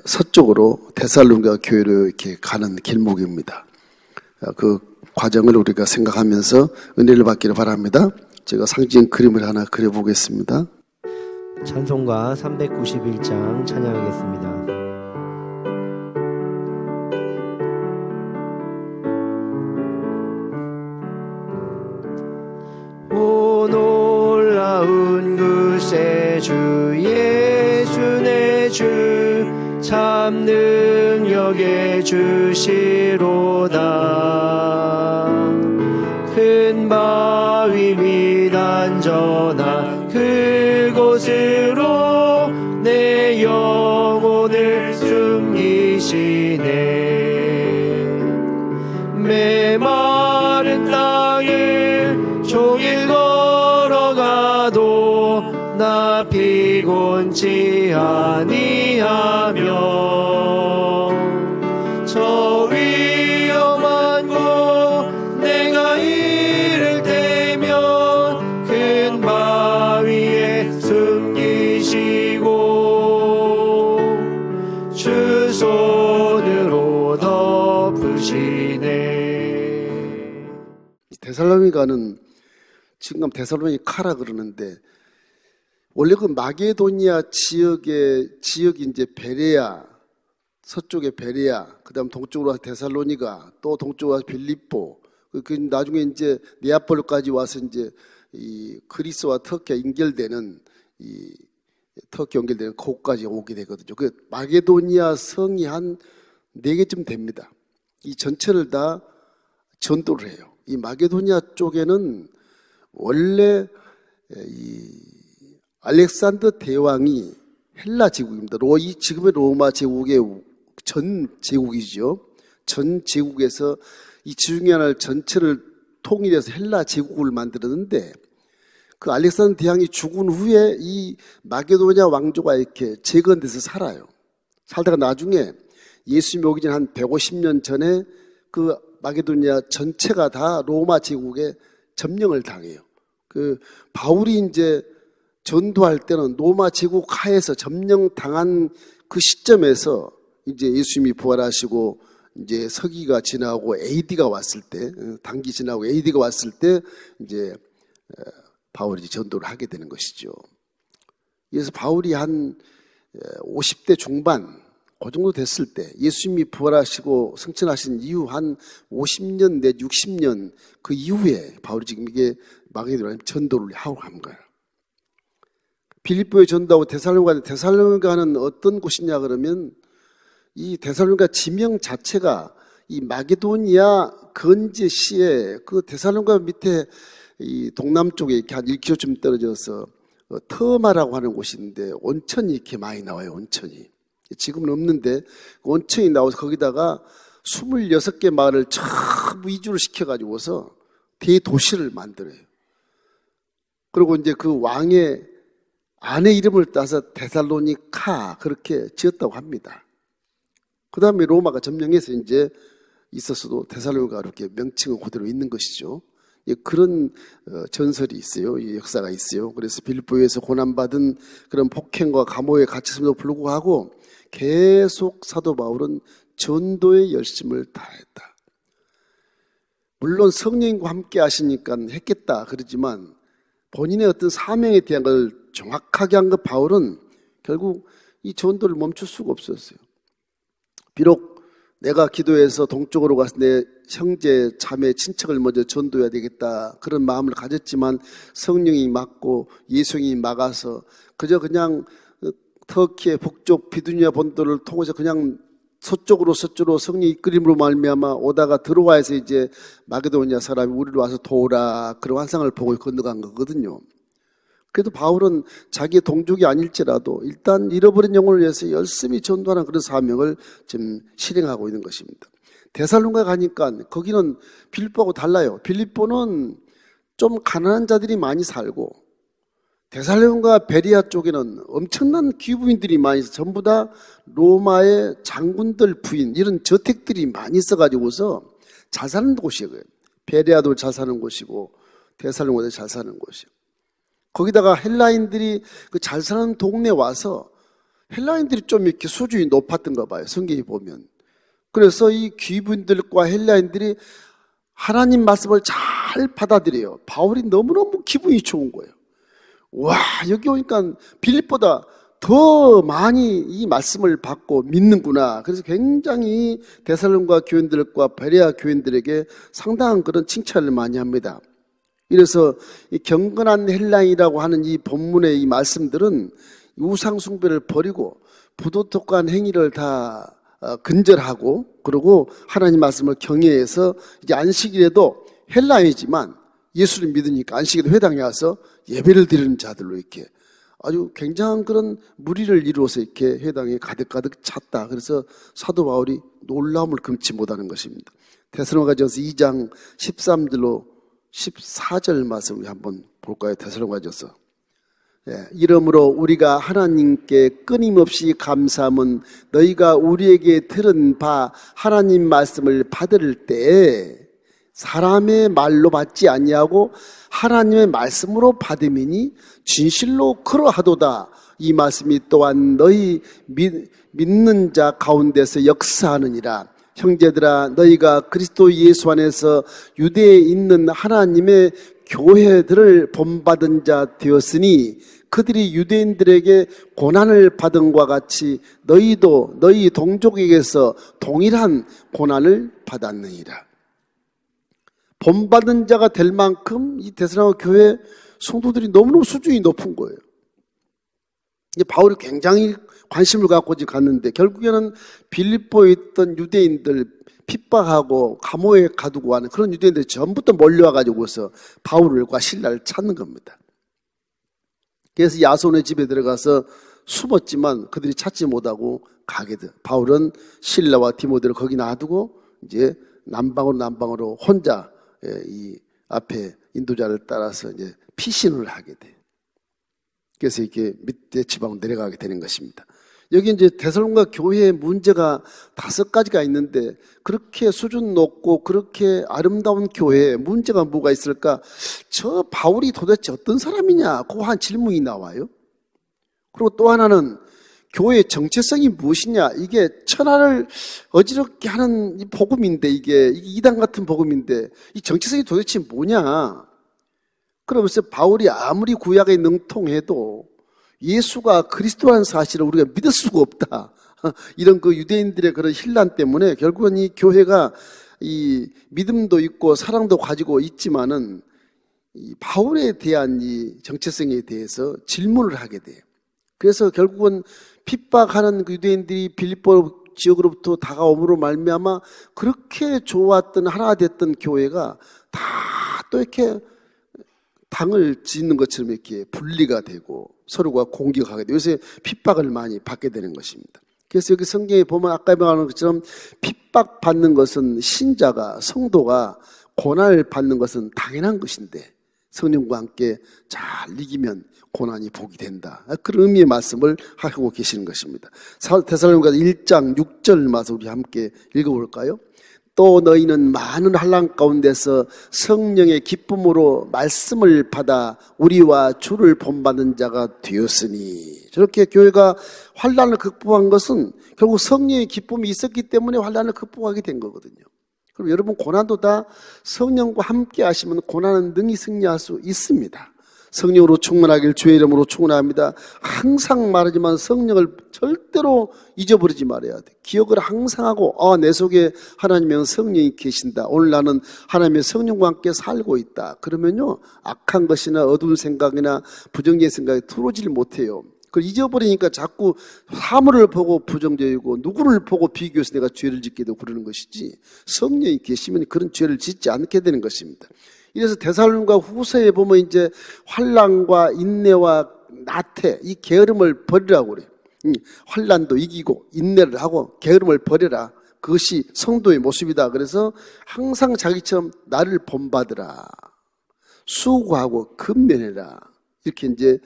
서쪽으로 데살로니가 교회로 이렇게 가는 길목입니다. 그 과정을 우리가 생각하면서 은혜를 받기를 바랍니다. 제가 상징 그림을 하나 그려보겠습니다. 찬송가 391장 찬양하겠습니다. 오 놀라운 그새 주 예수 내 주 참 능력의 주시로다. 큰 바위 및 안전한 그곳으로 내 영혼을 숨기시네. 메마른 땅을 종일 걸어가도 나 피곤치 아니하며 저 위험한 곳 내가 이를 때면 큰 바위에 숨기시고 주 손으로 덮으시네. 데살로니가는 지금 데살로니카라 그러는데 원래 그 마게도니아 지역이 이제 베레아, 서쪽에 베레아, 그다음 동쪽으로 와서 데살로니가, 또 동쪽으로 와서 빌립보, 그 나중에 이제 네아폴까지 와서 이제 이 그리스와 터키가 연결되는 터키 연결되는 곳까지 오게 되거든요. 그 마게도니아 성이 한 4개쯤 됩니다. 이 전체를 다 전도를 해요. 이 마게도니아 쪽에는 원래 알렉산더 대왕이 헬라 제국입니다. 이 지금의 로마 제국의 전 제국이죠. 전 제국에서 이 지중해 하나를 전체를 통일해서 헬라 제국을 만들었는데 그 알렉산더 대왕이 죽은 후에 이 마게도니아 왕조가 이렇게 재건돼서 살아요. 살다가 나중에 예수님이 오기 전 한 150년 전에 그 마게도니아 전체가 다 로마 제국에 점령을 당해요. 그 바울이 이제 전도할 때는 로마 제국 하에서 점령당한 그 시점에서 이제 예수님이 부활하시고 이제 서기가 지나고 AD가 왔을 때, 단기 지나고 AD가 왔을 때 이제 바울이 전도를 하게 되는 것이죠. 그래서 바울이 한 50대 중반 그 정도 됐을 때 예수님이 부활하시고 승천하신 이후 한 50년 내 60년 그 이후에 바울이 지금 이게 마게도니아에 전도를 하고 간 거예요. 빌립보에 전도하고 데살로니가는 어떤 곳이냐 그러면 이 데살로니가 지명 자체가 이 마게도니아 건지시에 그 데살로니가 밑에 이 동남쪽에 이렇게 한 1km쯤 떨어져서 터마라고 하는 곳인데 온천이 이렇게 많이 나와요. 온천이. 지금은 없는데 온천이 나와서 거기다가 26개 마을을 전부 이주를 시켜가지고서 대도시를 만들어요. 그리고 이제 그 왕의 아내 이름을 따서 데살로니카 그렇게 지었다고 합니다. 그 다음에 로마가 점령해서 이제 있었어도 데살로니가가 이렇게 명칭은 그대로 있는 것이죠. 그런 전설이 있어요. 역사가 있어요. 그래서 빌립보에서 고난받은 그런 폭행과 감옥에 갇혔음에도 불구하고 계속 사도 바울은 전도의 열심을 다했다. 물론 성령님과 함께 하시니까 했겠다 그러지만 본인의 어떤 사명에 대한 걸 정확하게 한 그 바울은 결국 이 전도를 멈출 수가 없었어요. 비록 내가 기도해서 동쪽으로 가서 내 형제, 자매, 친척을 먼저 전도해야 되겠다 그런 마음을 가졌지만 성령이 막고 예수님이 막아서 그저 그냥 터키의 북쪽 비두니아 본도를 통해서 그냥 서쪽으로 성령이 이끌림으로 말미암아 오다가 들어와서 이제 마게도니아 사람이 우리로 와서 도우라 그런 환상을 보고 건너간 거거든요. 그래도 바울은 자기의 동족이 아닐지라도 일단 잃어버린 영혼을 위해서 열심히 전도하는 그런 사명을 지금 실행하고 있는 것입니다. 데살로니가 가니까 거기는 빌립보하고 달라요. 빌립보는 좀 가난한 자들이 많이 살고 데살로니가 베리아 쪽에는 엄청난 귀부인들이 많이 있어. 전부 다 로마의 장군들 부인 이런 저택들이 많이 있어가지고서 잘 사는 곳이에요. 베리아도 잘 사는 곳이고 데살로니가도 잘 사는 곳이에요. 거기다가 헬라인들이 그 잘 사는 동네 와서 헬라인들이 좀 이렇게 수준이 높았던가 봐요. 성경에 보면. 그래서 이 귀부인들과 헬라인들이 하나님 말씀을 잘 받아들여요. 바울이 너무너무 기분이 좋은 거예요. 와, 여기 오니까 빌립보다 더 많이 이 말씀을 받고 믿는구나. 그래서 굉장히 데살로니가 교인들과 베레아 교인들에게 상당한 그런 칭찬을 많이 합니다. 이래서 이 경건한 헬라인이라고 하는 이 본문의 이 말씀들은 우상 숭배를 버리고 부도덕한 행위를 다 근절하고, 그리고 하나님 말씀을 경외해서 이제 안식일에도 헬라인이지만 예수를 믿으니까 안식일에 회당에 와서 예배를 드리는 자들로 이렇게 아주 굉장한 그런 무리를 이루어서 이렇게 회당에 가득가득 찼다. 그래서 사도 바울이 놀라움을 금치 못하는 것입니다. 데살로니가전서 2장 13절로 14절 말씀을 한번 볼까요? 데살로니가전서. 이러므로 우리가 하나님께 끊임없이 감사함은 너희가 우리에게 들은 바 하나님 말씀을 받을 때 사람의 말로 받지 아니하고 하나님의 말씀으로 받음이니 진실로 그러하도다. 이 말씀이 또한 너희 믿는 자 가운데서 역사하느니라. 형제들아, 너희가 그리스도 예수 안에서 유대에 있는 하나님의 교회들을 본받은 자 되었으니 그들이 유대인들에게 고난을 받은 것과 같이 너희도 너희 동족에게서 동일한 고난을 받았느니라. 본받은 자가 될 만큼 이 데살로니가 교회 성도들이 너무너무 수준이 높은 거예요. 바울이 굉장히 관심을 갖고 이제 갔는데 결국에는 빌립보에 있던 유대인들 핍박하고 감옥에 가두고 하는 그런 유대인들이 전부 다 몰려와가지고서 바울과 실라를 찾는 겁니다. 그래서 야손의 집에 들어가서 숨었지만 그들이 찾지 못하고 가게 돼. 바울은 실라와 디모데를 거기 놔두고 이제 남방으로 혼자 이 앞에 인도자를 따라서 이제 피신을 하게 돼. 그래서 이렇게 밑에 지방으로 내려가게 되는 것입니다. 여기 이제 데살로니가 교회의 문제가 5가지가 있는데 그렇게 수준 높고 그렇게 아름다운 교회에 문제가 뭐가 있을까? 저 바울이 도대체 어떤 사람이냐? 그 한 질문이 나와요. 그리고 또 하나는 교회의 정체성이 무엇이냐? 이게 천하를 어지럽게 하는 이 복음인데 이게 이단 같은 복음인데 이 정체성이 도대체 뭐냐? 그러면서 바울이 아무리 구약에 능통해도 예수가 그리스도라는 사실을 우리가 믿을 수가 없다. 이런 그 유대인들의 그런 혼란 때문에 결국은 이 교회가 이 믿음도 있고 사랑도 가지고 있지만은 이 바울에 대한 이 정체성에 대해서 질문을 하게 돼요. 그래서 결국은 핍박하는 그 유대인들이 빌립보 지역으로부터 다가옴으로 말미암아 그렇게 좋았던 하나 됐던 교회가 다 또 이렇게 당을 짓는 것처럼 이렇게 분리가 되고 서로가 공격하게 되고 요새 핍박을 많이 받게 되는 것입니다. 그래서 여기 성경에 보면 아까 말한 것처럼 핍박받는 것은 신자가 성도가 고난을 받는 것은 당연한 것인데 성령과 함께 잘 이기면 고난이 복이 된다. 그런 의미의 말씀을 하고 계시는 것입니다. 데살로니가 1장 6절 말씀 우리 함께 읽어볼까요? 또 너희는 많은 환난 가운데서 성령의 기쁨으로 말씀을 받아 우리와 주를 본받는 자가 되었으니. 저렇게 교회가 환난을 극복한 것은 결국 성령의 기쁨이 있었기 때문에 환난을 극복하게 된 거거든요. 그럼 여러분 고난도 다 성령과 함께 하시면 고난은 능히 승리할 수 있습니다. 성령으로 충만하길 주의 이름으로 축원합니다. 항상 말하지만 성령을 절대로 잊어버리지 말아야 돼. 기억을 항상 하고 내 속에 하나님의 성령이 계신다. 오늘 나는 하나님의 성령과 함께 살고 있다. 그러면요 악한 것이나 어두운 생각이나 부정적인 생각이 들어오질 못해요. 그걸 잊어버리니까 자꾸 사물을 보고 부정적이고 누구를 보고 비교해서 내가 죄를 짓게 되고 그러는 것이지 성령이 계시면 그런 죄를 짓지 않게 되는 것입니다. 이래서 데살로니가 후서에 보면 이제 환난과 인내와 나태 이 게으름을 버리라고 그래요. 환난도 이기고 인내를 하고 게으름을 버려라. 그것이 성도의 모습이다. 그래서 항상 자기처럼 나를 본받으라. 수고하고 근면해라. 이렇게 이제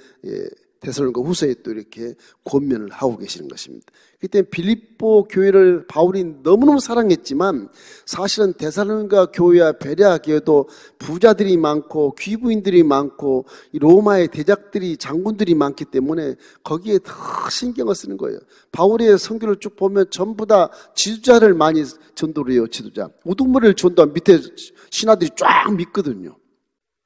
데살로니가 후서에 또 이렇게 권면을 하고 계시는 것입니다. 그때 빌립보 교회를 바울이 너무너무 사랑했지만 사실은 데살로니가 교회와 베레아 교회도 부자들이 많고 귀부인들이 많고 로마의 대작들이 장군들이 많기 때문에 거기에 더 신경을 쓰는 거예요. 바울의 선교를 쭉 보면 전부 다 지도자를 많이 전도를 해요. 지도자. 우두머리를 전도하면 밑에 신하들이 쫙 믿거든요.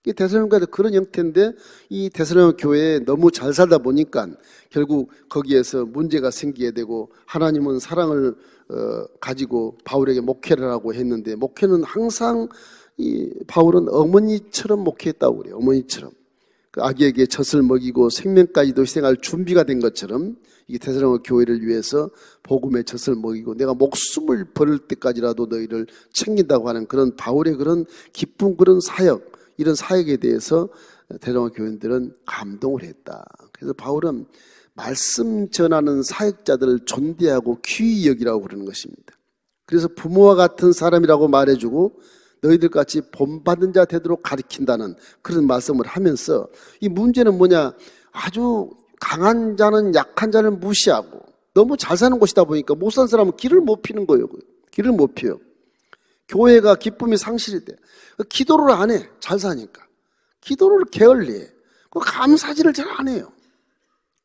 이 데살로니가도 그런 형태인데 이 데살로니가 교회에 너무 잘 살다 보니까 결국 거기에서 문제가 생기게 되고 하나님은 사랑을 가지고 바울에게 목회를 하고 했는데 목회는 항상 이 바울은 어머니처럼 목회했다고 그래요. 어머니처럼. 그 아기에게 젖을 먹이고 생명까지도 희생할 준비가 된 것처럼 이 데살로니가 교회를 위해서 복음의 젖을 먹이고 내가 목숨을 버릴 때까지라도 너희를 챙긴다고 하는 그런 바울의 그런 기쁜 그런 사역 이런 사역에 대해서 데살로니가 교인들은 감동을 했다. 그래서 바울은 말씀 전하는 사역자들을 존대하고 귀히 여기라고 그러는 것입니다. 그래서 부모와 같은 사람이라고 말해주고 너희들같이 본받은 자 되도록 가르친다는 그런 말씀을 하면서 이 문제는 뭐냐, 아주 강한 자는 약한 자를 무시하고 너무 잘 사는 곳이다 보니까 못 사는 사람은 길을 못 피는 거예요. 길을 못 피요. 교회가 기쁨이 상실이 돼. 기도를 안 해. 잘 사니까. 기도를 게을리해. 감사지를 잘 안 해요.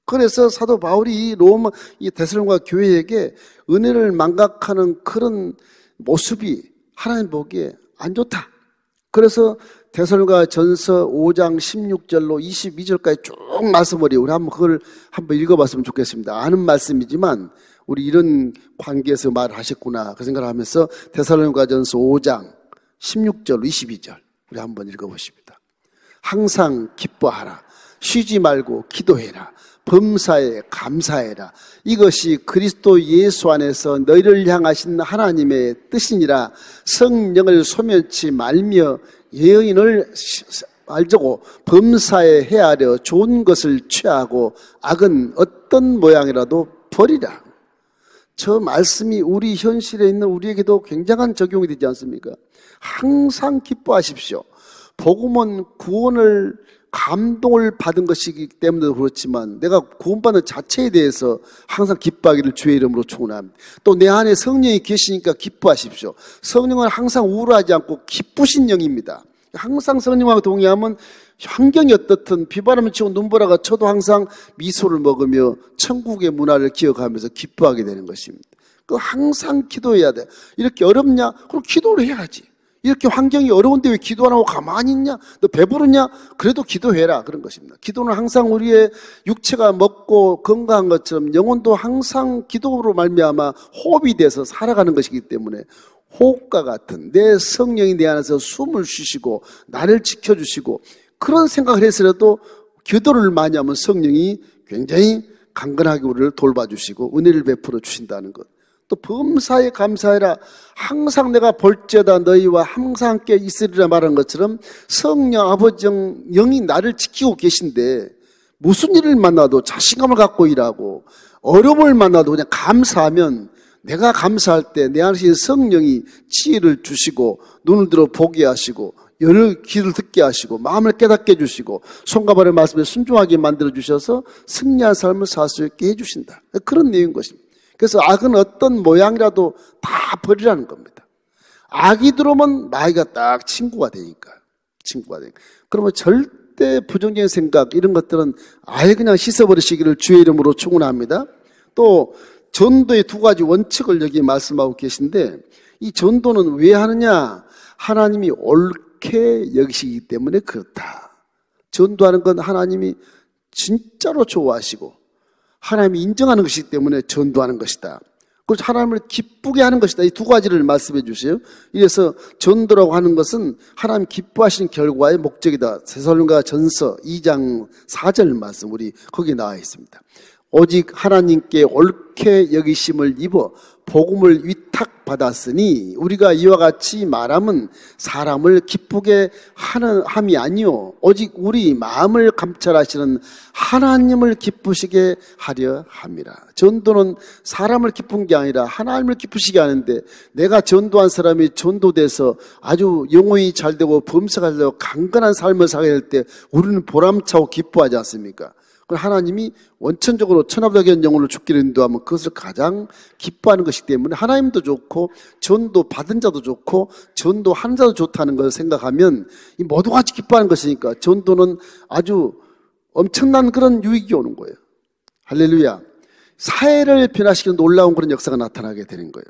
그래서 사도 바울이 로마 이 데살로니가 교회에게 은혜를 망각하는 그런 모습이 하나님 보기에 안 좋다. 그래서 데살로니가 전서 5장 16절로 22절까지 쭉 말씀을 해요. 우리 그걸 한번 읽어봤으면 좋겠습니다. 아는 말씀이지만 우리 이런 관계에서 말하셨구나 그 생각을 하면서 데살로니가 전서 5장 16절 22절 우리 한번 읽어보십니다. 항상 기뻐하라. 쉬지 말고 기도해라. 범사에 감사해라. 이것이 그리스도 예수 안에서 너희를 향하신 하나님의 뜻이니라. 성령을 소멸치 말며 예언을 알자고 범사에 헤아려 좋은 것을 취하고 악은 어떤 모양이라도 버리라. 저 말씀이 우리 현실에 있는 우리에게도 굉장한 적용이 되지 않습니까? 항상 기뻐하십시오. 복음은 구원을 감동을 받은 것이기 때문에 그렇지만 내가 구원받는 자체에 대해서 항상 기뻐하기를 주의 이름으로 축원합니다. 또 내 안에 성령이 계시니까 기뻐하십시오. 성령은 항상 우울하지 않고 기쁘신 영입니다. 항상 성령하고 동의하면 환경이 어떻든 비바람을 치고 눈보라가 쳐도 항상 미소를 먹으며 천국의 문화를 기억하면서 기뻐하게 되는 것입니다. 그 항상 기도해야 돼. 이렇게 어렵냐? 그럼 기도를 해야지. 이렇게 환경이 어려운데 왜 기도 안 하고 가만히 있냐? 너 배부르냐? 그래도 기도해라. 그런 것입니다. 기도는 항상 우리의 육체가 먹고 건강한 것처럼 영혼도 항상 기도로 말미암아 호흡이 돼서 살아가는 것이기 때문에 호흡과 같은 내 성령이 내 안에서 숨을 쉬시고 나를 지켜주시고 그런 생각을 해서라도 기도를 많이 하면 성령이 굉장히 강건하게 우리를 돌봐주시고 은혜를 베풀어 주신다는 것. 또 범사에 감사해라. 항상 내가 볼지어다 너희와 항상 함께 있으리라 말한 것처럼 성령 아버지 영이 나를 지키고 계신데 무슨 일을 만나도 자신감을 갖고 일하고 어려움을 만나도 그냥 감사하면 내가 감사할 때 내 안에 성령이 지혜를 주시고 눈을 들어 보게 하시고 열을 귀를 듣게 하시고 마음을 깨닫게 해주시고 손과 발의 말씀에 순종하게 만들어 주셔서 승리한 삶을 살 수 있게 해주신다. 그런 내용인 것입니다. 그래서 악은 어떤 모양이라도 다 버리라는 겁니다. 악이 들어오면 마귀가 딱 친구가 되니까. 그러면 절대 부정적인 생각 이런 것들은 아예 그냥 씻어버리시기를 주의 이름으로 축원합니다. 또 전도의 두 가지 원칙을 여기 말씀하고 계신데 이 전도는 왜 하느냐? 하나님이 옳게 여기시기 때문에 그렇다. 전도하는 건 하나님이 진짜로 좋아하시고 하나님이 인정하는 것이기 때문에 전도하는 것이다. 그래서 하나님을 기쁘게 하는 것이다. 이 두 가지를 말씀해 주세요. 이래서 전도라고 하는 것은 하나님 기뻐하시는 결과의 목적이다. 데살로니가 전서 2장 4절 말씀 우리 거기에 나와 있습니다. 오직 하나님께 옳게 여기심을 입어 복음을 위탁받았으니 우리가 이와 같이 말함은 사람을 기쁘게 함이 아니요 오직 우리 마음을 감찰하시는 하나님을 기쁘시게 하려 함이라. 전도는 사람을 기쁜 게 아니라 하나님을 기쁘시게 하는데 내가 전도한 사람이 전도돼서 아주 영혼이 잘 되고 범사가 잘 되고 강건한 삶을 살게 될 때 우리는 보람차고 기뻐하지 않습니까? 하나님이 원천적으로 천하보다기한 영혼을 죽기로 인도하면 그것을 가장 기뻐하는 것이기 때문에 하나님도 좋고 전도 받은 자도 좋고 전도 하는 자도 좋다는 것을 생각하면 이 모두 같이 기뻐하는 것이니까 전도는 아주 엄청난 그런 유익이 오는 거예요. 할렐루야. 사회를 변화시키는 놀라운 그런 역사가 나타나게 되는 거예요.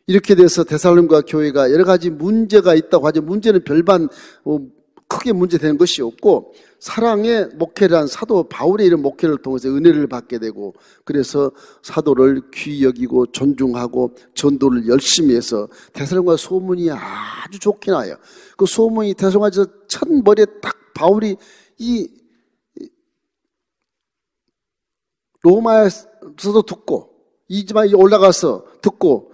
이렇게 돼서 데살로니가 교회가 여러 가지 문제가 있다고 하죠. 문제는 별반 크게 문제되는 것이 없고 사랑의 목회란 사도 바울의 이런 목회를 통해서 은혜를 받게 되고 그래서 사도를 귀히 여기고 존중하고 전도를 열심히 해서 데살로니가 소문이 아주 좋게 나요. 그 소문이 데살로니가에서 첫 머리에 딱 바울이 이 로마에서도 듣고 이지만 올라가서 듣고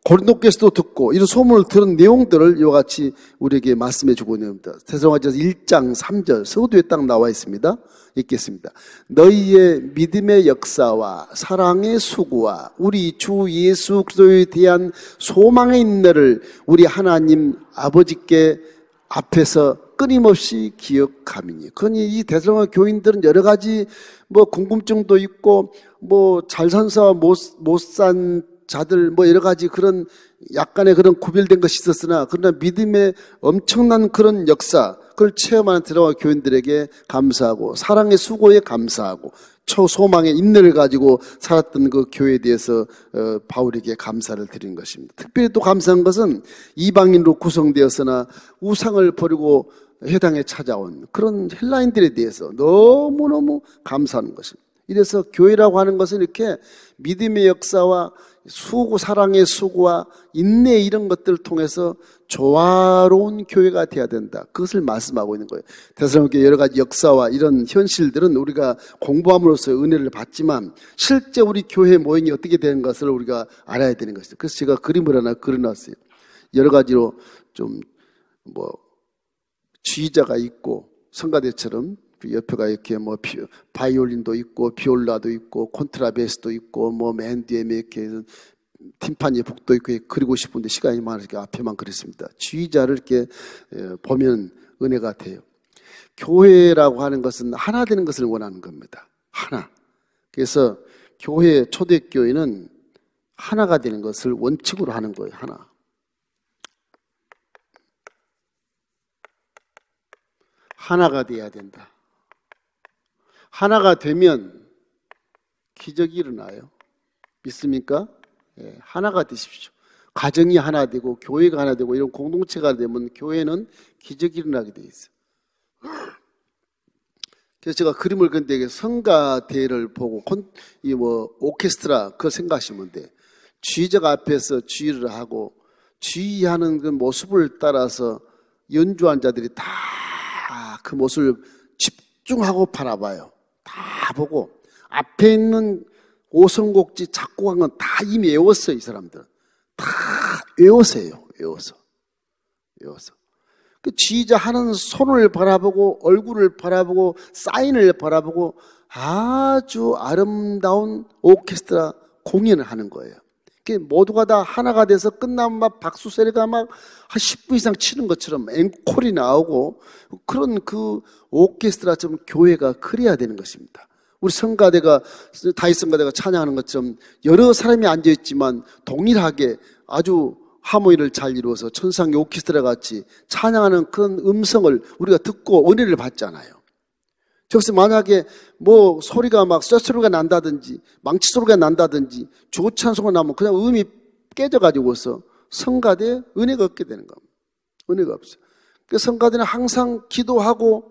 고린도께서도 듣고 이런 소문을 들은 내용들을 이와 같이 우리에게 말씀해 주고 있는 겁니다. 데살로니가전서 1장 3절 서두에 딱 나와 있습니다. 읽겠습니다. 너희의 믿음의 역사와 사랑의 수고와 우리 주 예수 그리스도에 대한 소망의 인내를 우리 하나님 아버지께 앞에서 끊임없이 기억함이니. 그러니 이 데살로니가 교인들은 여러 가지 궁금증도 있고 잘 산 사와 못 산 자들 여러 가지 그런 약간의 그런 구별된 것이 있었으나 그러나 믿음의 엄청난 그런 역사 그걸 체험하는 데살로니가 교인들에게 감사하고 사랑의 수고에 감사하고 초소망의 인내를 가지고 살았던 그 교회에 대해서 바울에게 감사를 드리는 것입니다. 특별히 또 감사한 것은 이방인으로 구성되었으나 우상을 버리고 회당에 찾아온 그런 헬라인들에 대해서 너무너무 감사하는 것입니다. 이래서 교회라고 하는 것은 이렇게 믿음의 역사와 수고, 사랑의 수고와 인내 이런 것들을 통해서 조화로운 교회가 되어야 된다. 그것을 말씀하고 있는 거예요. 데살로니가 여러 가지 역사와 이런 현실들은 우리가 공부함으로써 은혜를 받지만 실제 우리 교회 모형이 어떻게 되는 것을 우리가 알아야 되는 것이죠. 그래서 제가 그림을 하나 그려놨어요. 여러 가지로 좀 지휘자가 있고 성가대처럼 옆에가 이렇게 바이올린도 있고 비올라도 있고 콘트라베스도 있고 맨 뒤에 이렇게 팀파니 북도 있고 그리고 싶은데 시간이 많으니까 앞에만 그랬습니다. 지휘자를 이렇게 보면 은혜가 돼요. 교회라고 하는 것은 하나 되는 것을 원하는 겁니다. 하나. 그래서 교회 초대교회는 하나가 되는 것을 원칙으로 하는 거예요. 하나. 하나가 돼야 된다. 하나가 되면 기적이 일어나요. 믿습니까? 예, 하나가 되십시오. 가정이 하나 되고 교회가 하나 되고 이런 공동체가 되면 교회는 기적이 일어나게 돼 있어요. 그래서 제가 그림을 그렸는데 성가대를 보고 오케스트라 그걸 생각하시면 돼. 지휘자가 앞에서 지휘를 하고 지휘하는 그 모습을 따라서 연주한 자들이 다 그 모습을 집중하고 바라봐요. 다 보고 앞에 있는 5선곡지 작곡한 건 다 이미 외웠어요. 이 사람들은 다 외웠어요. 외워서 그 지휘자 하는 손을 바라보고 얼굴을 바라보고 사인을 바라보고 아주 아름다운 오케스트라 공연을 하는 거예요. 모두가 다 하나가 돼서 끝나면 막 박수 세례가 막 한 10분 이상 치는 것처럼 앵콜이 나오고 그런 그 오케스트라처럼 교회가 그래야 되는 것입니다. 우리 성가대가 다윗 성가대가 찬양하는 것처럼 여러 사람이 앉아있지만 동일하게 아주 하모니를 잘 이루어서 천상의 오케스트라 같이 찬양하는 그런 음성을 우리가 듣고 은혜를 받잖아요. 그래서 만약에 소리가 막 쇠소리가 난다든지 망치 소리가 난다든지 조찬송가 나면 그냥 음이 깨져가지고서 성가대에 은혜가 없게 되는 겁니다. 은혜가 없어요. 그래서 성가대는 항상 기도하고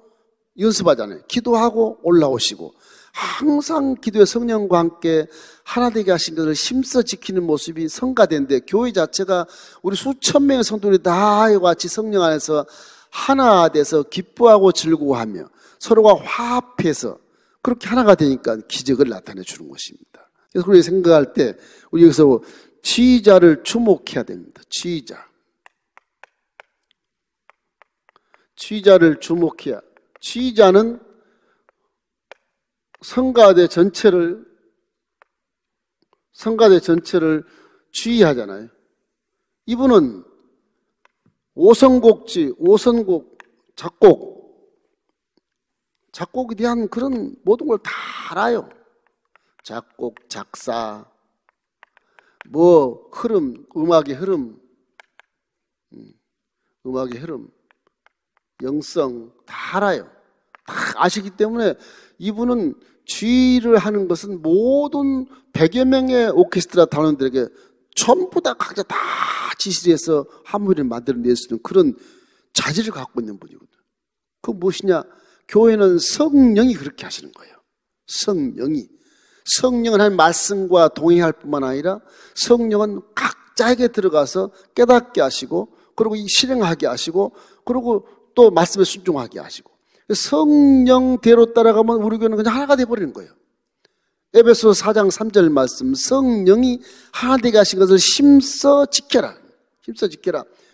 연습하잖아요. 기도하고 올라오시고 항상 기도의 성령과 함께 하나 되게 하신 것을 힘써 지키는 모습이 성가대인데 교회 자체가 우리 수천 명의 성도들이 다 같이 성령 안에서 하나 돼서 기뻐하고 즐거워하며 서로가 화합해서 그렇게 하나가 되니까 기적을 나타내 주는 것입니다. 그래서 우리가 생각할 때 우리 여기서 지휘자를 주목해야 됩니다. 지휘자를 주목해야. 지휘자는 성가대 전체를 지휘하잖아요. 이분은 5선곡 작곡 작곡에 대한 그런 모든 걸 다 알아요. 작곡, 작사, 뭐 흐름, 음악의 흐름, 영성 다 알아요. 다 아시기 때문에 이분은 지휘를 하는 것은 모든 100여 명의 오케스트라 단원들에게 전부 다 각자 다 지시를 해서 한무리를 만들어낼 수 있는 그런 자질을 갖고 있는 분이거든요. 그 무엇이냐? 교회는 성령이 그렇게 하시는 거예요. 성령은 하나님 말씀과 동행할 뿐만 아니라 성령은 각자에게 들어가서 깨닫게 하시고 그리고 실행하게 하시고 그리고 또 말씀에 순종하게 하시고 성령대로 따라가면 우리 교회는 그냥 하나가 돼버리는 거예요. 에베소 4장 3절 말씀, 성령이 하나 되게 하신 것을 힘써 지켜라.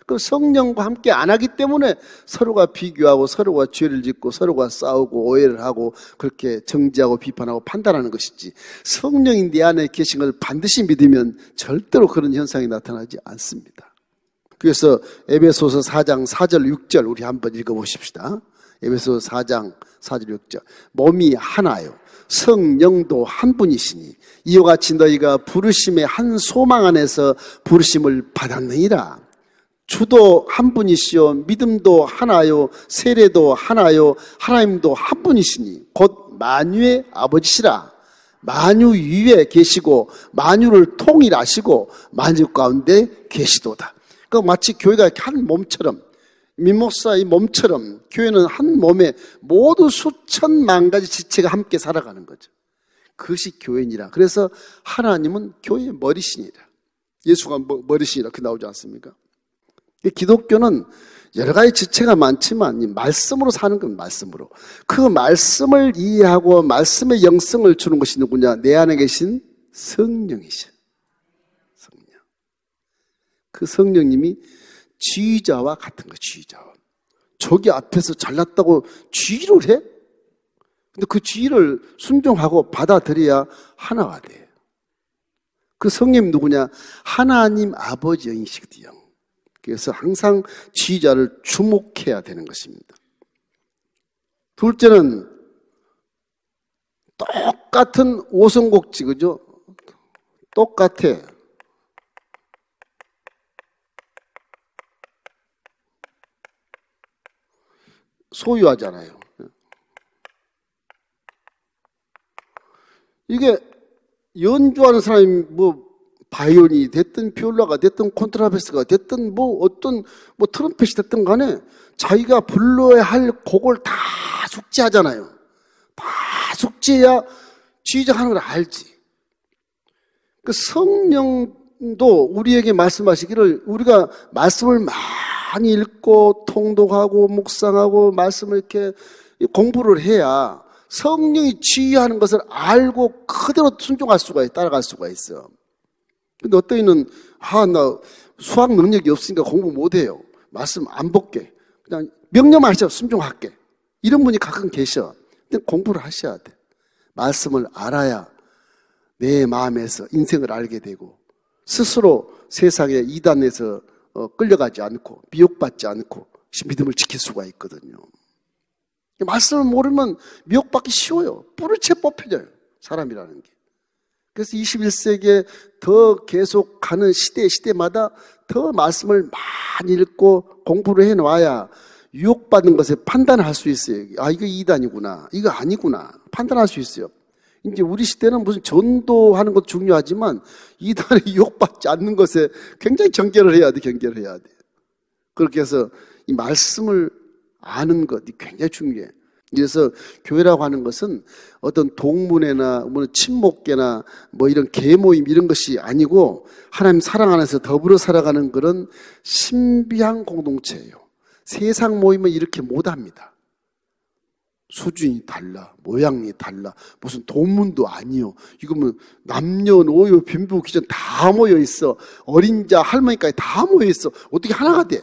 그 성령과 함께 안 하기 때문에 서로가 비교하고 서로가 죄를 짓고 서로가 싸우고 오해를 하고 그렇게 정죄하고 비판하고 판단하는 것이지, 성령이 내 안에 계신 걸 반드시 믿으면 절대로 그런 현상이 나타나지 않습니다. 그래서 에베소서 4장 4절 6절 우리 한번 읽어보십시다. 에베소 4장 4절 6절. 몸이 하나요 성령도 한 분이시니 이와 같이 너희가 부르심의 한 소망 안에서 부르심을 받았느니라. 주도 한 분이시요 믿음도 하나요 세례도 하나요 하나님도 한 분이시니 곧 만유의 아버지시라. 만유 위에 계시고 만유를 통일하시고 만유 가운데 계시도다. 그러니까 마치 교회가 한 몸처럼, 민목사의 몸처럼 교회는 한 몸에 모두 수천만 가지 지체가 함께 살아가는 거죠. 그것이 교회니라. 그래서 하나님은 교회의 머리시니라. 예수가 머리시니라 그 나오지 않습니까? 기독교는 여러 가지 지체가 많지만 이 말씀으로 사는 건 말씀으로. 그 말씀을 이해하고 말씀의 영성을 주는 것이 누구냐? 내 안에 계신 성령이셔. 성령. 그 성령님이 지휘자와 같은 거예요. 지휘자와. 저기 앞에서 잘났다고 지휘를 해? 근데 그 지휘를 순종하고 받아들여야 하나가 돼. 그 성령님 누구냐? 하나님 아버지 영이시거든요. 그래서 항상 지휘자를 주목해야 되는 것입니다. 둘째는 똑같은 오성곡지, 그죠? 똑같아. 소유하잖아요. 이게 연주하는 사람이 뭐 바이올린이 됐든 비올라가 됐든 콘트라베스가 됐든 뭐 어떤 뭐 트럼펫이 됐든 간에 자기가 불러야 할 곡을 다 숙지하잖아요. 다 숙지해야 지휘자하는 걸 알지. 그 성령도 우리에게 말씀하시기를 우리가 말씀을 많이 읽고 통독하고 묵상하고 말씀을 이렇게 공부를 해야 성령이 지휘하는 것을 알고 그대로 순종할 수가 있어, 따라갈 수가 있어. 근데 어떤 이는 나 수학 능력이 없으니까 공부 못해요. 말씀 안 볼게. 그냥 명령만 하셔. 순종할게. 이런 분이 가끔 계셔. 근데 공부를 하셔야 돼. 말씀을 알아야 내 마음에서 인생을 알게 되고 스스로 세상의 이단에서 끌려가지 않고 미혹받지 않고 믿음을 지킬 수가 있거든요. 말씀을 모르면 미혹받기 쉬워요. 뿌리채 뽑혀져요. 사람이라는 게. 그래서 21세기에 더 계속 가는 시대마다 더 말씀을 많이 읽고 공부를 해놔야 유혹받는 것에 판단할 수 있어요. 이거 이단이구나. 이거 아니구나. 판단할 수 있어요. 이제 우리 시대는 무슨 전도하는 것도 중요하지만 이단에 유혹받지 않는 것에 굉장히 경계를 해야 돼. 그렇게 해서 이 말씀을 아는 것이 굉장히 중요해. 그래서 교회라고 하는 것은 어떤 동문회나 뭐 친목계나 뭐 이런 계모임 이런 것이 아니고 하나님 사랑 안에서 더불어 살아가는 그런 신비한 공동체예요. 세상 모임은 이렇게 못합니다. 수준이 달라, 모양이 달라, 무슨 동문도 아니요. 이거 뭐 남녀노소 빈부 귀전 다 모여 있어. 어린 자 할머니까지 다 모여 있어. 어떻게 하나가 돼?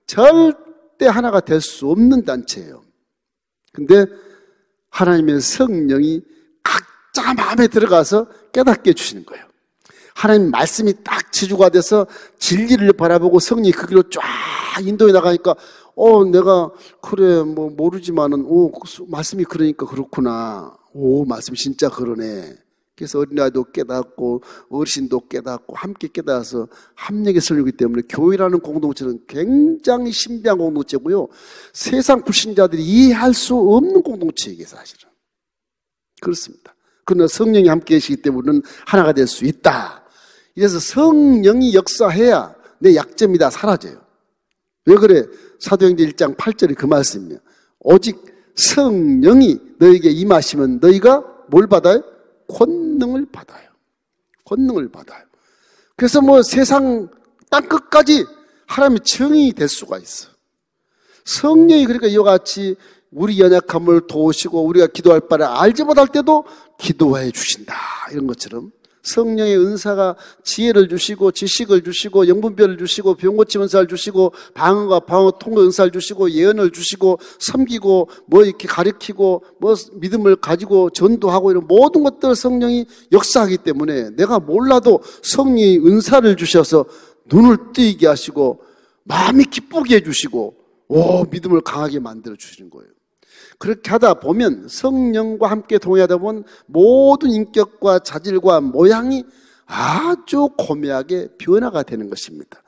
절대 하나가 될 수 없는 단체예요. 근데 하나님의 성령이 각자 마음에 들어가서 깨닫게 해주시는 거예요. 하나님 말씀이 딱 지주가 돼서 진리를 바라보고 성령이 그 길로 쫙 인도에 나가니까 내가 그래 뭐 모르지만은 말씀이 그러니까 그렇구나. 말씀이 진짜 그러네. 그래서 어린아이도 깨닫고 어르신도 깨닫고 함께 깨달아서 합력에 설리기 때문에 교회라는 공동체는 굉장히 신비한 공동체고요. 세상 불신자들이 이해할 수 없는 공동체이게 사실은. 그렇습니다. 그러나 성령이 함께 계시기 때문에 하나가 될 수 있다. 이래서 성령이 역사해야 내 약점이 다 사라져요. 왜 그래? 사도행전 1장 8절이 그 말씀이에요. 오직 성령이 너에게 임하시면 너희가 뭘 받아요? 권능을 받아요. 권능을 받아요. 그래서 뭐 세상 땅끝까지 하나님의 정의이 될 수가 있어. 성령이 그러니까 이와 같이 우리 연약함을 도우시고 우리가 기도할 바를 알지 못할 때도 기도해 주신다. 이런 것처럼 성령의 은사가 지혜를 주시고 지식을 주시고 영분별을 주시고 병 고침 은사를 주시고 방언과 방언 통로 은사를 주시고 예언을 주시고 섬기고 뭐 이렇게 가르치고 뭐 믿음을 가지고 전도하고 이런 모든 것들을 성령이 역사하기 때문에 내가 몰라도 성령이 은사를 주셔서 눈을 뜨이게 하시고 마음이 기쁘게 해주시고 믿음을 강하게 만들어 주시는 거예요. 그렇게 하다 보면 성령과 함께 동의하다 보면 모든 인격과 자질과 모양이 아주 고매하게 변화가 되는 것입니다.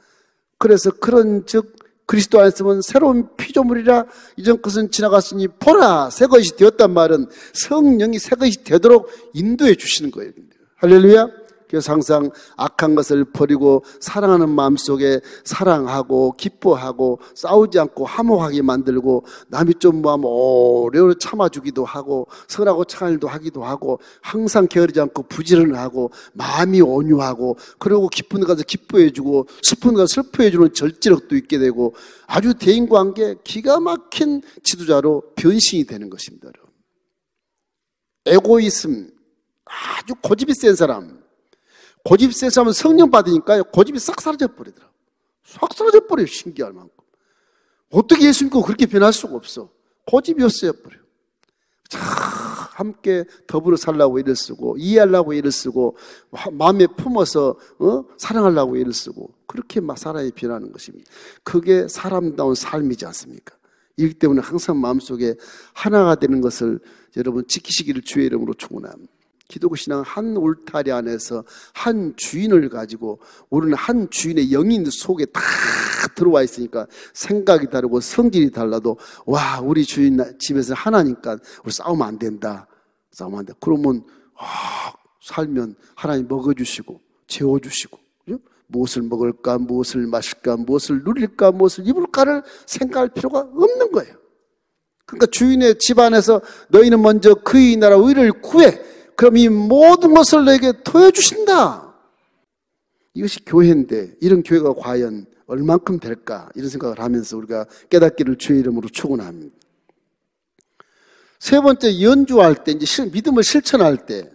그래서 그런즉 그리스도 안에서는 새로운 피조물이라 이전 것은 지나갔으니 보라 새 것이 되었단 말은 성령이 새 것이 되도록 인도해 주시는 거예요. 할렐루야. 그래서 항상 악한 것을 버리고 사랑하는 마음속에 사랑하고 기뻐하고 싸우지 않고 화목하게 만들고 남이 좀 뭐하면 오래오래 참아주기도 하고 선하고 착한 일도 하기도 하고 항상 게으르지 않고 부지런하고 마음이 온유하고 그리고 기쁜 데 가서 기뻐해주고 슬픈 데 가서 슬퍼해주는 절제력도 있게 되고 아주 대인관계 기가 막힌 지도자로 변신이 되는 것입니다. 에고이즘 아주 고집이 센 사람 고집이 센 사람은 성령 받으니까 고집이 싹 사라져 버리더라고요. 싹 사라져 버려요. 신기할 만큼. 어떻게 예수 믿고 그렇게 변할 수가 없어. 고집이 없어져 버려요. 함께 더불어 살라고 애를 쓰고 이해하려고 애를 쓰고 마음에 품어서 사랑하려고 애를 쓰고 그렇게 막 살아야 변하는 것입니다. 그게 사람다운 삶이지 않습니까? 이기 때문에 항상 마음속에 하나가 되는 것을 여러분 지키시기를 주의 이름으로 축원합니다. 기독교 신앙은 한 울타리 안에서 한 주인을 가지고 우리는 한 주인의 영인 속에 다 들어와 있으니까 생각이 다르고 성질이 달라도 우리 주인 집에서 하나니까 우리 싸우면 안 된다. 싸우면 안 돼. 그러면 살면 하나님 먹어주시고 재워주시고 무엇을 먹을까 무엇을 마실까 무엇을 누릴까 무엇을 입을까를 생각할 필요가 없는 거예요. 그러니까 주인의 집 안에서 너희는 먼저 그의 나라 의를 구해 그럼 이 모든 것을 너에게 더해주신다. 이것이 교회인데 이런 교회가 과연 얼만큼 될까 이런 생각을 하면서 우리가 깨닫기를 주의 이름으로 축원합니다. 세 번째 연주할 때 이제 믿음을 실천할 때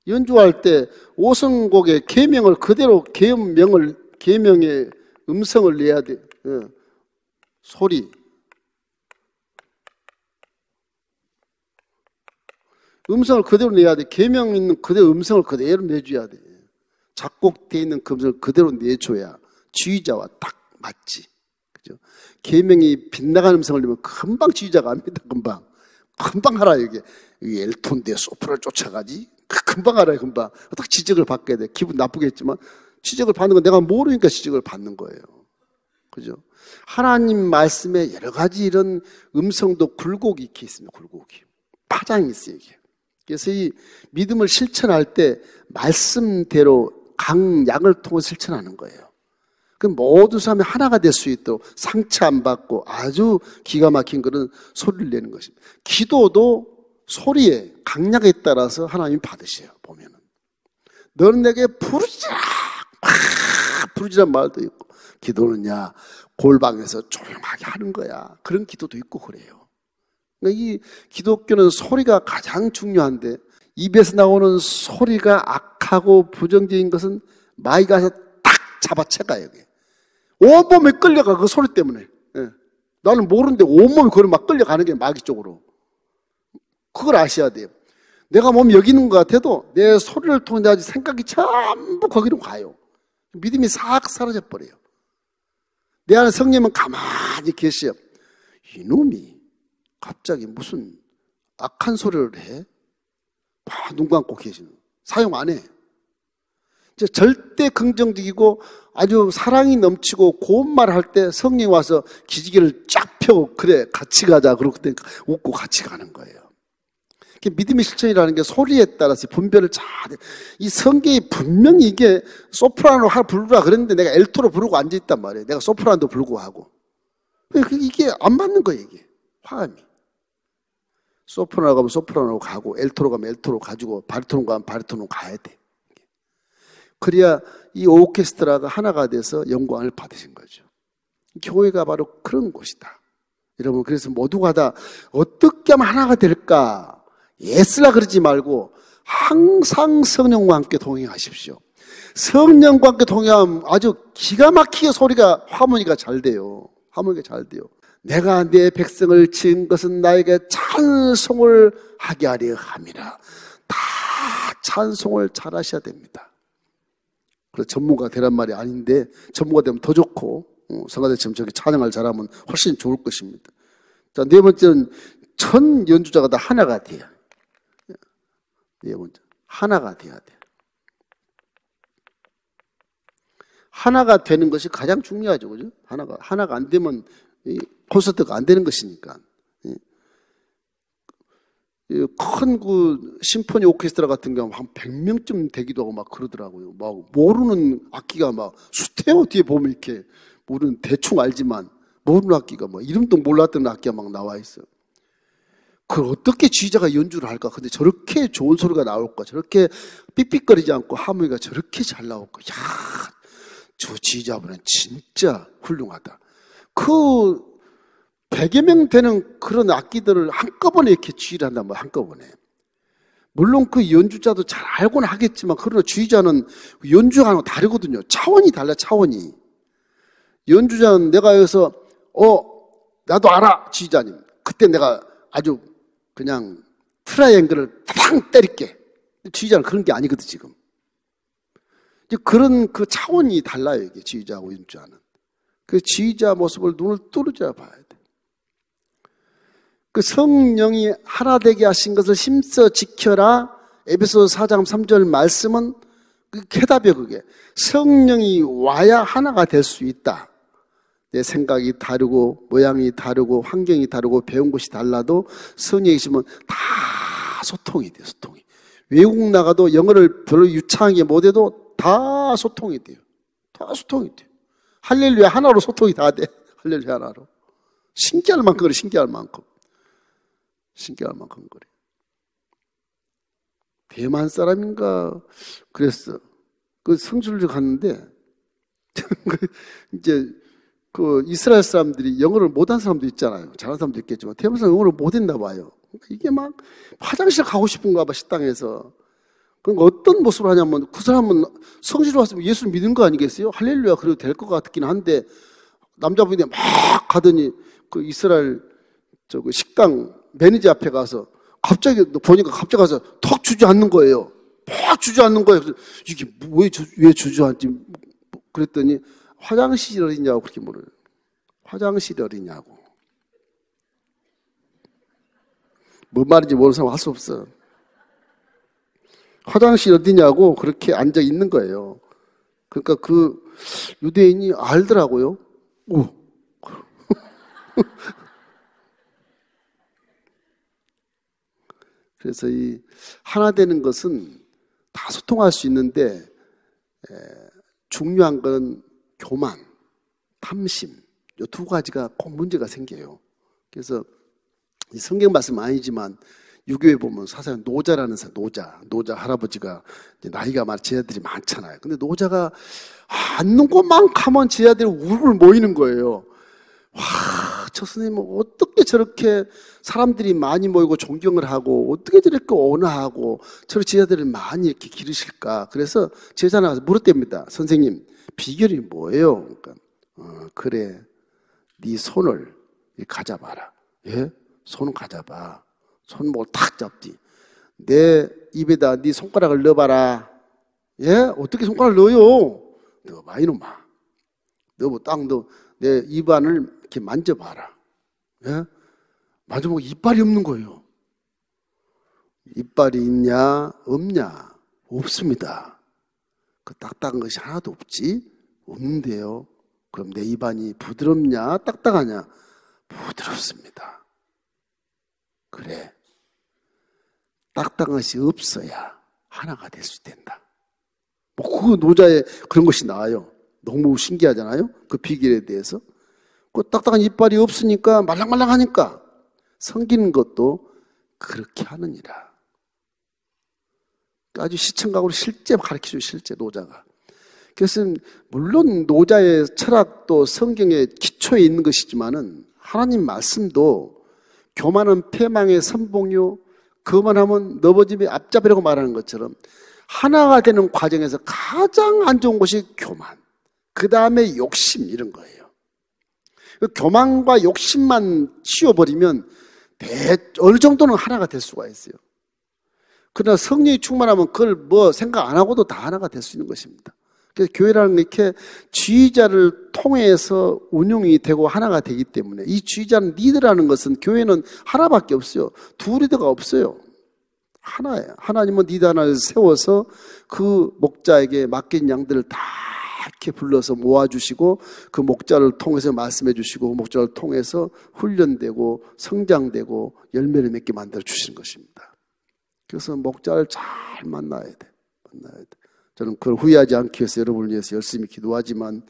연주할 때 5성곡의 계명을 그대로 계명의 음성을 내야 돼. 소리 음성을 그대로 내야 돼. 계명 있는 그대로 음성을 그대로 내줘야 돼. 작곡되어 있는 그 음성을 그대로 내줘야 지휘자와 딱 맞지. 그죠? 계명이 빗나가는 음성을 내면 금방 지휘자가 압니다. 금방 알아요. 이게 엘톤데 소프라를 쫓아가지. 금방 알아요. 금방. 딱 지적을 받게 돼. 기분 나쁘겠지만 지적을 받는 건 내가 모르니까 지적을 받는 거예요. 그죠? 하나님 말씀에 여러 가지 이런 음성도 굴곡이 이렇게 있습니다. 굴곡이. 파장이 있어요. 이게. 그래서 이 믿음을 실천할 때 말씀대로 강약을 통해 실천하는 거예요. 그럼 모든 사람이 하나가 될 수 있도록 상처 안 받고 아주 기가 막힌 그런 소리를 내는 것입니다. 기도도 소리에 강약에 따라서 하나님이 받으셔요. 보면은 너는 내게 부르짖으란 말도 있고 기도는야 골방에서 조용하게 하는 거야. 그런 기도도 있고 그래요. 이 기독교는 소리가 가장 중요한데 입에서 나오는 소리가 악하고 부정적인 것은 마귀가 가서 딱 잡아채가요. 여기. 온몸이 끌려가 그 소리 때문에. 나는 모르는데 온몸이 그걸 막 끌려가는 게 마귀 쪽으로. 그걸 아셔야 돼요. 내가 몸이 여기 있는 것 같아도 내 소리를 통해 생각이 전부 거기로 가요. 믿음이 싹 사라져버려요. 내 안에 성령은 가만히 계셔. 이놈이 갑자기 무슨 악한 소리를 해? 눈 감고 계시는. 사용 안 해. 절대 긍정적이고 아주 사랑이 넘치고 고운 말 할 때 성령이 와서 기지개를 쫙 펴고 그래 같이 가자 그러고 그때 웃고 같이 가는 거예요. 믿음의 실천이라는 게 소리에 따라서 분별을 잘해. 이 성경이 분명히 이게 소프라노 하나 부르라 그랬는데 내가 엘토로 부르고 앉아있단 말이에요. 내가 소프라노도 부르고 하고. 이게 안 맞는 거예요, 이게. 화음이. 소프라노 가면 소프라노 가고 엘토로 가면 엘토로 가지고 바리톤 가면 바리톤으로 가야 돼. 그래야 이 오케스트라가 하나가 돼서 영광을 받으신 거죠. 교회가 바로 그런 곳이다. 여러분, 그래서 모두가 다 어떻게 하면 하나가 될까? 예쓰라 그러지 말고 항상 성령과 함께 동행하십시오. 성령과 함께 동행하면 아주 기가 막히게 소리가 하모니가 잘 돼요. 하모니가 잘 돼요. 내가 내 백성을 지은 것은 나에게 찬송을 하게 하려 함이라. 다 찬송을 잘 하셔야 됩니다. 그래서 전문가 되란 말이 아닌데 전문가 되면 더 좋고 성가대처럼 저기 찬양을 잘하면 훨씬 좋을 것입니다. 자, 네 번째는 전 연주자가 다 하나가 돼요. 네 번째, 하나가 돼야 돼. 하나가 되는 것이 가장 중요하죠, 그죠? 하나가 안 되면 콘서트가 안 되는 것이니까. 큰 심포니 오케스트라 같은 경우 한 100명쯤 되기도 하고 막 그러더라고요. 막 모르는 악기가 막 수태호 뒤에 보면 이렇게 모르는 대충 알지만 모르는 악기가 막 이름도 몰랐던 악기가 막 나와 있어요. 그걸 어떻게 지휘자가 연주를 할까? 근데 저렇게 좋은 소리가 나올까? 저렇게 삑삑거리지 않고 하모니가 저렇게 잘 나올까? 야, 저 지휘자분은 진짜 훌륭하다. 그 100여 명 되는 그런 악기들을 한꺼번에 이렇게 지휘를 한단 말이야, 한꺼번에. 물론 그 연주자도 잘 알고는 하겠지만, 그러나 지휘자는 연주하는 거 다르거든요. 차원이 달라, 차원이. 연주자는 내가 여기서, 나도 알아, 지휘자님. 그때 내가 아주 그냥 트라이앵글을 탕 때릴게. 지휘자는 그런 게 아니거든, 지금. 그런 그 차원이 달라요, 이게 지휘자하고 연주자는. 그 지휘자 모습을 눈을 뚫어져야 봐야 돼. 그 성령이 하나 되게 하신 것을 힘써 지켜라. 에베소서 4장 3절 말씀은 그 해답이에요, 그게. 성령이 와야 하나가 될 수 있다. 내 생각이 다르고 모양이 다르고 환경이 다르고 배운 것이 달라도 성령이 계시면 다 소통이 돼요, 소통이. 외국 나가도 영어를 별로 유창하게 못해도 다 소통이 돼요. 다 소통이 돼요. 할렐루야 하나로 소통이 다 돼. 할렐루야 하나로. 신기할 만큼 그래, 신기할 만큼. 신기할 만큼 그래. 대만 사람인가 그랬어. 그 성주를 갔는데 이제 그 이스라엘 사람들이 영어를 못한 사람도 있잖아요. 잘하는 사람도 있겠지만 대만 사람 영어를 못했나 봐요. 이게 막 화장실 가고 싶은가 봐, 식당에서. 그러니까 어떤 모습을 하냐면 그 사람은 성지로 왔으면 예수를 믿는 거 아니겠어요? 할렐루야 그래도 될 것 같긴 한데 남자분이 막 가더니 그 이스라엘 저 그 식당 매니저 앞에 가서 갑자기 보니까 갑자기 가서 턱 주저앉는 거예요. 팍 주저앉는 거예요. 그래서 이게 왜 주저앉지? 그랬더니 화장실 어디냐고 그렇게 물어요. 화장실 어디냐고. 뭔 말인지 모르는 사람 할 수 없어. 화장실 어디냐고 그렇게 앉아 있는 거예요. 그러니까 그 유대인이 알더라고요. 오. 그래서 이 하나 되는 것은 다 소통할 수 있는데 중요한 건 교만, 탐심, 이 두 가지가 꼭 문제가 생겨요. 그래서 이 성경 말씀 아니지만 유교에 보면 사실 노자라는 사람, 노자 할아버지가 이제 나이가 많은 제자들이 많잖아요. 근데 노자가 앉는 곳만 가면 제자들이 우르르 모이는 거예요. 와, 저 선생님은 어떻게 저렇게 사람들이 많이 모이고 존경을 하고 어떻게 저렇게 온화하고 저렇게 제자들을 많이 이렇게 기르실까? 그래서 제자 나가서 물었답니다. 선생님, 비결이 뭐예요? 그러니까 그래, 네 손을 가져봐라. 예? 손을 가져봐. 손목을 탁 잡지. 내 입에다 네 손가락을 넣어봐라. 예? 어떻게 손가락을 넣어요? 너 봐, 이놈아. 너 뭐 딱 너 내 입안을 이렇게 만져봐라. 예? 만져보고 이빨이 없는 거예요. 이빨이 있냐, 없냐? 없습니다. 그 딱딱한 것이 하나도 없지? 없는데요. 그럼 내 입안이 부드럽냐, 딱딱하냐? 부드럽습니다. 그래. 딱딱한 것이 없어야 하나가 될 수 된다. 뭐, 그 노자에 그런 것이 나와요. 너무 신기하잖아요? 그 비결에 대해서. 그 딱딱한 이빨이 없으니까 말랑말랑하니까 성기는 것도 그렇게 하느니라. 아주 시청각으로 실제 가르쳐줘요, 실제 노자가. 그래서 물론 노자의 철학도 성경의 기초에 있는 것이지만은 하나님 말씀도 교만은 패망의 선봉요, 그만하면 넘어짐의 앞잡이라고 말하는 것처럼 하나가 되는 과정에서 가장 안 좋은 것이 교만, 그 다음에 욕심, 이런 거예요. 교만과 욕심만 치워버리면 어느 정도는 하나가 될 수가 있어요. 그러나 성령이 충만하면 그걸 뭐 생각 안 하고도 다 하나가 될 수 있는 것입니다. 그래서 교회라는 게 이렇게 지휘자를 통해서 운용이 되고 하나가 되기 때문에 이 지휘자는 리더라는 것은 교회는 하나밖에 없어요. 두 리더가 없어요. 하나예요. 하나님은 리더 하나를 세워서 그 목자에게 맡긴 양들을 다 이렇게 불러서 모아주시고 그 목자를 통해서 말씀해 주시고 그 목자를 통해서 훈련되고 성장되고 열매를 맺게 만들어 주시는 것입니다. 그래서 목자를 잘 만나야 돼. 저는 그걸 후회하지 않기 위해서 여러분을 위해서 열심히 기도하지만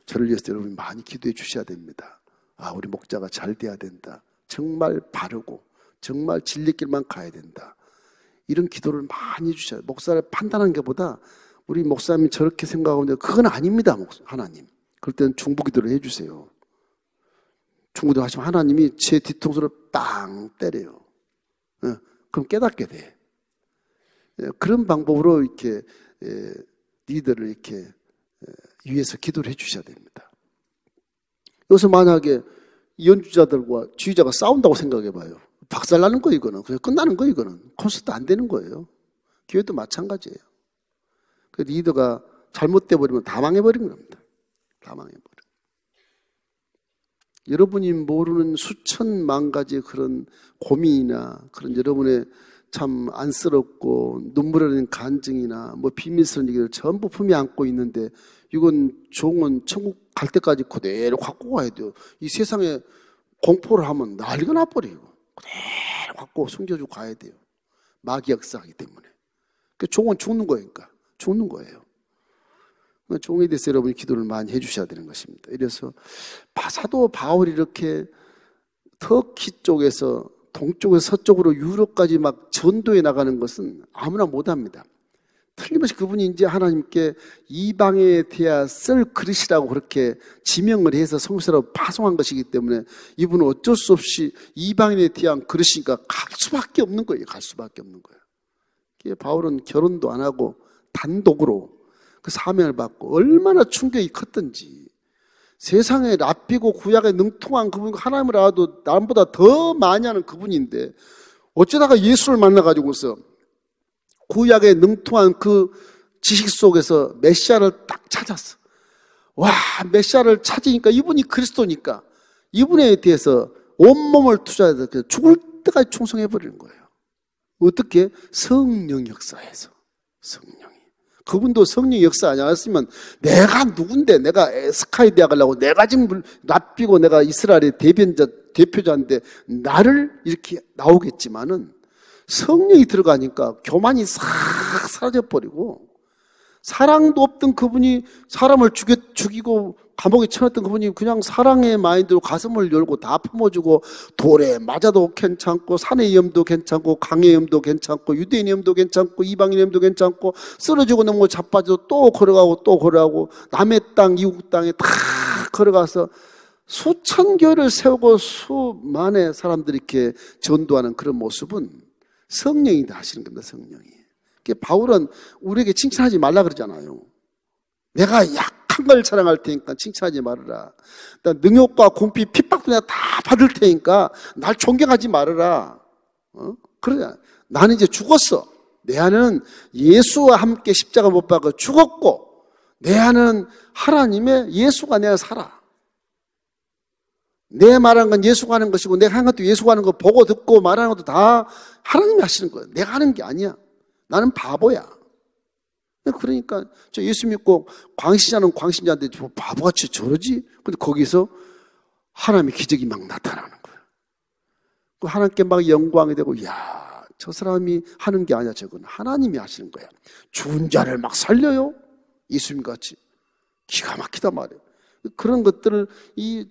저를 위해서 여러분이 많이 기도해 주셔야 됩니다. 아, 우리 목자가 잘 돼야 된다. 정말 바르고 정말 진리길만 가야 된다. 이런 기도를 많이 해주셔야 돼요. 목사를 판단하는 것보다 우리 목사님이 저렇게 생각하는데 그건 아닙니다. 하나님. 그럴 때는 중보기도를 해주세요. 중보기도 하시면 하나님이 제 뒤통수를 빵 때려요. 그럼 깨닫게 돼. 그런 방법으로 이렇게 리더를 이렇게 위해서 기도를 해주셔야 됩니다. 여기서 만약에 연주자들과 지휘자가 싸운다고 생각해봐요. 박살나는 거 이거는. 그냥 끝나는 거 이거는. 콘서트 안 되는 거예요. 교회도 마찬가지예요. 그 리더가 잘못돼 버리면 다 망해버린 겁니다. 다 망해버려. 여러분이 모르는 수천만 가지 그런 고민이나 그런 여러분의 참 안쓰럽고 눈물 흘리는 간증이나 뭐 비밀스러운 얘기를 전부 품에 안고 있는데 이건 종은 천국 갈 때까지 그대로 갖고 가야 돼요. 이 세상에 공포를 하면 난리가 나버리고 그대로 갖고 숨겨주고 가야 돼요. 마귀 역사하기 때문에. 그 종은 죽는 거니까. 죽는 거예요. 종에 대해서 여러분이 기도를 많이 해주셔야 되는 것입니다. 이래서 사도 바울이 이렇게 터키 쪽에서 동쪽에서 서쪽으로 유럽까지 막 전도해 나가는 것은 아무나 못합니다. 틀림없이 그분이 이제 하나님께 이방에 대하 쓸 그릇이라고 그렇게 지명을 해서 성서로 파송한 것이기 때문에 이분은 어쩔 수 없이 이방인에 대한 그릇이니까 갈 수밖에 없는 거예요. 갈 수밖에 없는 거예요. 바울은 결혼도 안 하고 단독으로 그 사명을 받고 얼마나 충격이 컸던지. 세상에 랍비고 구약에 능통한 그분, 하나님을 알아도 남보다 더 많이 하는 그분인데 어쩌다가 예수를 만나가지고서 구약에 능통한 그 지식 속에서 메시아를 딱 찾았어. 와, 메시아를 찾으니까 이분이 그리스도니까 이분에 대해서 온몸을 투자해서 죽을 때까지 충성해버리는 거예요. 어떻게? 성령 역사에서. 성령이. 그분도 성령 역사 안 했으면 내가 누군데, 내가 스카이 대학 가려고 내가 지금 랍비고 내가 이스라엘의 대표자인데 나를 이렇게 나오겠지만은 성령이 들어가니까 교만이 싹 사라져버리고 사랑도 없던 그분이 사람을 죽이고 감옥에 쳐넣었던 그분이 그냥 사랑의 마인드로 가슴을 열고 다 품어주고 돌에 맞아도 괜찮고 산의 위험도 괜찮고 강의 위험도 괜찮고 유대인 위험도 괜찮고 이방인 위험도 괜찮고 쓰러지고 넘고 자빠져도 또 걸어가고 남의 땅 이국 땅에 다 걸어가서 수천 교회를 세우고 수만의 사람들이 이렇게 전도하는 그런 모습은 성령이 다 하시는 겁니다. 성령이. 바울은 우리에게 칭찬하지 말라 그러잖아요. 내가 약한 걸 자랑할 테니까 칭찬하지 말아라. 능욕과 궁핍, 핍박도 내가 다 받을 테니까 날 존경하지 말아라. 그러잖아. 나는 이제 죽었어. 내 안에는 예수와 함께 십자가 못 박아 죽었고 내 안은 하나님의 예수가 내 안에 살아. 내 말하는 건 예수가 하는 것이고 내가 하는 것도 예수가 하는 거 보고 듣고 말하는 것도 다 하나님이 하시는 거예요. 내가 하는 게 아니야. 나는 바보야. 그러니까 저 예수 믿고 광신자는 광신자인데 바보같이 저러지? 근데 거기서 하나님의 기적이 막 나타나는 거예요. 하나님께 막 영광이 되고, 야, 저 사람이 하는 게 아니야. 저건 하나님이 하시는 거야. 죽은 자를 막 살려요. 예수님같이. 기가 막히다 말이에요. 그런 것들을 이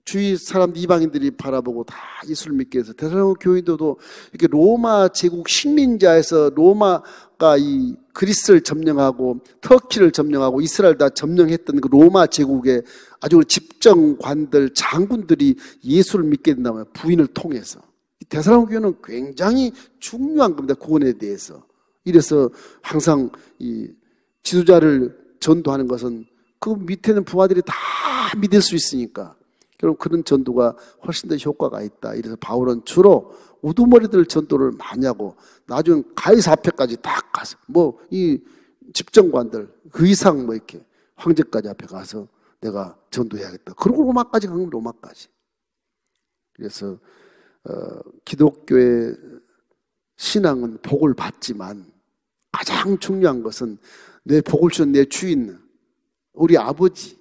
주위 사람 이방인들이 바라보고 다 예수를 믿게 해서 데살로니가 교인들도 이렇게 로마 제국 식민자에서 로마가 이 그리스를 점령하고 터키를 점령하고 이스라엘 다 점령했던 그 로마 제국의 아주 집정관들 장군들이 예수를 믿게 된다면 부인을 통해서 데살로니가 교회는 굉장히 중요한 겁니다. 구원에 대해서. 이래서 항상 이 지도자를 전도하는 것은 그 밑에는 부하들이 다 믿을 수 있으니까 그럼 그런 전도가 훨씬 더 효과가 있다. 이래서 바울은 주로 우두머리들 전도를 많이 하고 나중에 가이사 앞에까지 딱 가서 뭐 이 집정관들 그 이상 뭐 이렇게 황제까지 앞에 가서 내가 전도해야겠다. 그리고 로마까지 가면 로마까지. 그래서 기독교의 신앙은 복을 받지만 가장 중요한 것은 내 복을 주는 내 주인 우리 아버지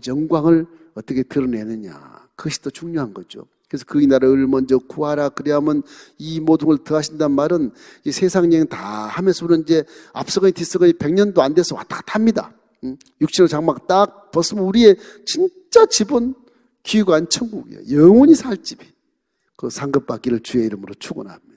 영광을 어떻게 드러내느냐. 그것이 더 중요한 거죠. 그래서 그의 나라를 먼저 구하라. 그래야만 이 모든 걸 더하신단 말은 이 세상 여행 다 하면서 우리는 이제 앞서거니 뒤서거니 100년도 안 돼서 왔다 갔다 합니다. 육신의 장막 딱 벗으면 우리의 진짜 집은 귀관 천국이에요. 영원히 살 집이. 그 상급받기를 주의 이름으로 축원합니다.